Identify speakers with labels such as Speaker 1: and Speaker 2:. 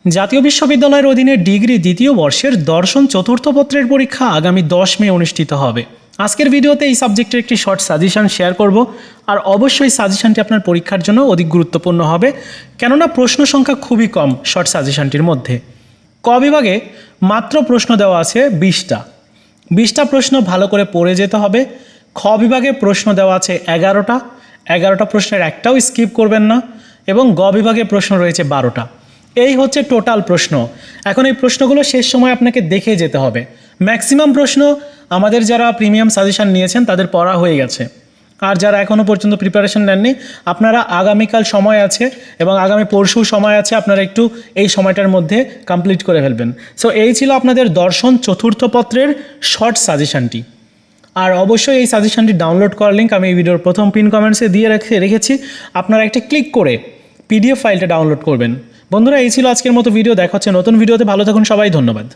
Speaker 1: জাতীয় বিশ্ববিদ্যালয়ের অধীনে ডিগ্রি দ্বিতীয় বর্ষের দর্শন চতুর্থ পত্রের পরীক্ষা আগামী 10 মে অনুষ্ঠিত হবে। আজকের ভিডিওতে এই সাবজেক্টের একটি শর্ট সাজেশন শেয়ার করব, আর অবশ্যই সাজেশনটি আপনার পরীক্ষার জন্য অধিক গুরুত্বপূর্ণ হবে, কেননা প্রশ্ন সংখ্যা খুবই কম শর্ট সাজেশনটির মধ্যে। ক বিভাগে মাত্র প্রশ্ন দেওয়া আছে 20টা প্রশ্ন ভালো করে পড়ে যেতে হবে। খ বিভাগে প্রশ্ন দেওয়া আছে 11টা প্রশ্নের একটাও স্কিপ করবেন না, এবং গ বিভাগে প্রশ্ন রয়েছে 12টা। এই হচ্ছে টোটাল প্রশ্ন। এখন এই প্রশ্নগুলো শেষ সময় আপনাকে দেখে যেতে হবে। ম্যাক্সিমাম প্রশ্ন আমাদের যারা প্রিমিয়াম সাজেশন নিয়েছেন তাদের পড়া হয়ে গেছে, আর যারা এখনও পর্যন্ত প্রিপারেশন নেননি আপনারা আগামীকাল সময় আছে এবং আগামী পরশু সময় আছে, আপনারা একটু এই সময়টার মধ্যে কমপ্লিট করে ফেলবেন। সো এই ছিল আপনাদের দর্শন চতুর্থ পত্রের শর্ট সাজেশনটি। আর অবশ্যই এই সাজেশনটি ডাউনলোড করার লিঙ্ক আমি এই ভিডিওর প্রথম পিন কমেন্টসে দিয়ে রেখেছি। আপনারা একটা ক্লিক করে পিডিএফ ফাইলটা ডাউনলোড করবেন। বন্ধুরা, এই ছিল আজকের মতো ভিডিও। দেখা হচ্ছে নতুন ভিডিওতে। ভালো থাকুন সবাই, ধন্যবাদ।